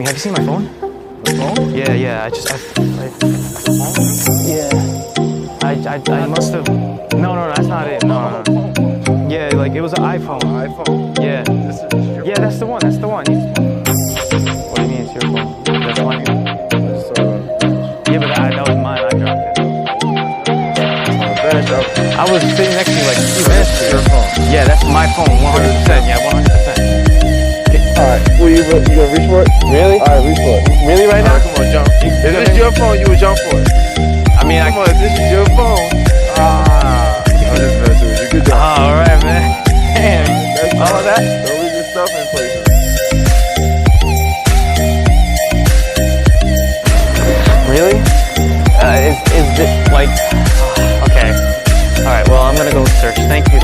have you seen my phone? The phone? Yeah, I must have. No, that's not it. No. Yeah, like it was an iPhone. iPhone. Yeah. This is your Yeah, that's the one. What do you mean it's your phone? That's mine. Yeah, but that was mine. I dropped it. I was sitting next to you like 2 minutes ago. Your phone. Yeah, that's my phone. 100%. Yeah, 100%. Alright, well, you gonna reach for it? Really? Alright, reach for it. Really right now? Come on, jump. If this is your phone, you would jump for it. I mean, Come on, if this is your phone. I'm just messing with you. Good job. All right, man. Damn. All of that? Don't leave your stuff in places. Really? Is this like? Okay. All right. Well, I'm gonna go search. Thank you.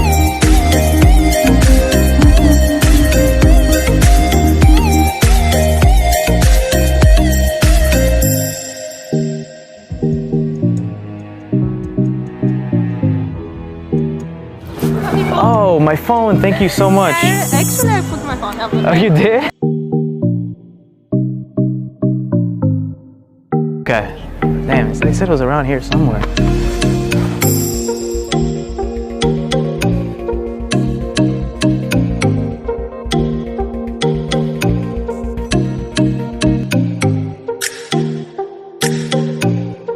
Oh, my phone. Thank you so much. Actually, I put my phone up. Oh, you did? Okay. Damn, they said it was around here somewhere.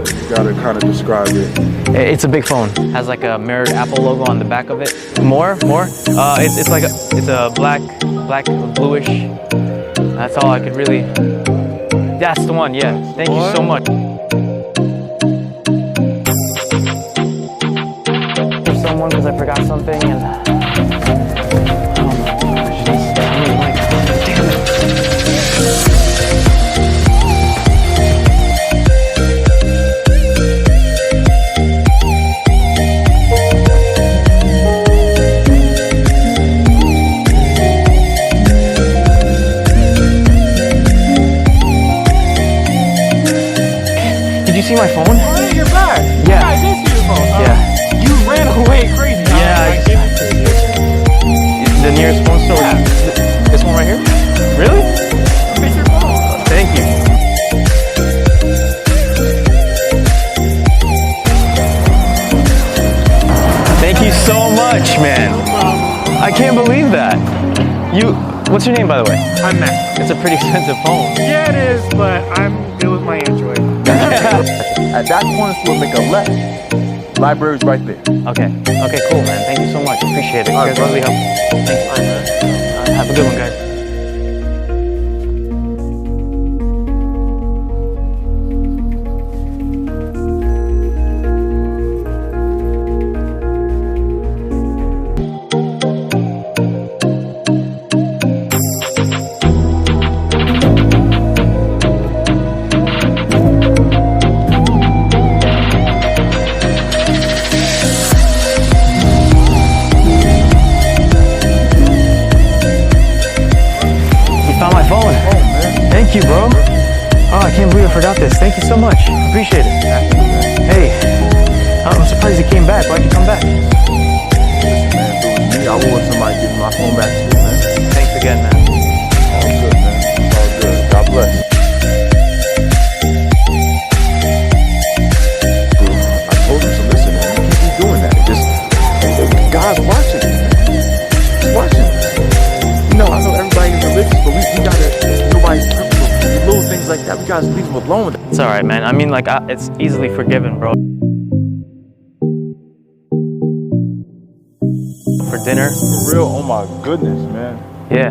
You gotta kind of describe it. It's a big phone. Has like a mirrored Apple logo on the back of it. More. It's like it's a black bluish. That's all I could really. That's the one. Yeah. Thank you so much. For someone because I forgot something and. Oh my gosh. Damn it. Did you see my phone? Oh, yeah, you're back. Yeah. I did see your phone. Yeah. You ran away crazy. Yeah, I gave it to you. The nearest phone store. Yeah. This one right here? Really? Pick your phone. Thank you. Thank you so much, man. No problem. I can't believe that. What's your name, by the way? I'm Matt. It's a pretty expensive phone. Yeah, it is, but it was my Android. At that corner store, make a left. Library's right there. Okay, cool, man. Thank you so much. Appreciate it. You All guys right, really helped. Thanks. Have a good one, guys. Thank you, bro. Oh, I can't believe I forgot this. Thank you so much. Appreciate it. Hey, I'm surprised you came back. Why'd you come back? Man, if it was me, I would want somebody to give me my phone back too, man. Thanks again, man. All good, man. All good. God bless. I told him to listen, man. You keep doing that. God's watching, man. He's watching. You know, I know everybody's religious, but we gotta, nobody's perfect. Little things like that, we gotta leave them alone. It's all right, man. I mean, like, it's easily forgiven, bro. For dinner? For real, oh my goodness, man. Yeah.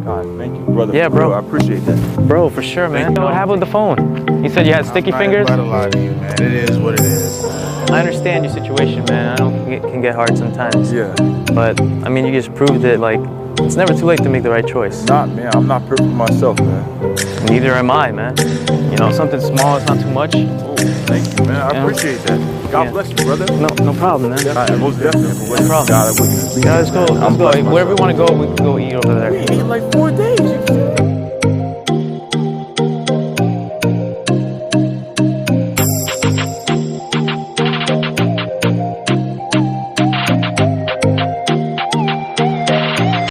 God, thank you, brother. Yeah, For bro. real, I appreciate that. Bro, for sure, man. What happened with the phone? You said you had sticky fingers? I'm not about to lie to you, man. It is what it is. I understand your situation, man. I know it can get hard sometimes. Yeah. But, I mean, you just proved that, like, it's never too late to make the right choice. Not, man. I'm not perfect myself, man. Neither am I, man. You know, something small is not too much. Oh, thank you, man. I Yeah. appreciate that. God Yeah. bless you, brother. No problem, man. Most definitely. For what No problem. God, I wouldn't be Yeah, let's go. here, man. Let's I'm go. blessed Wherever we myself. want to go, we can go eat over there. We ate like 4 days.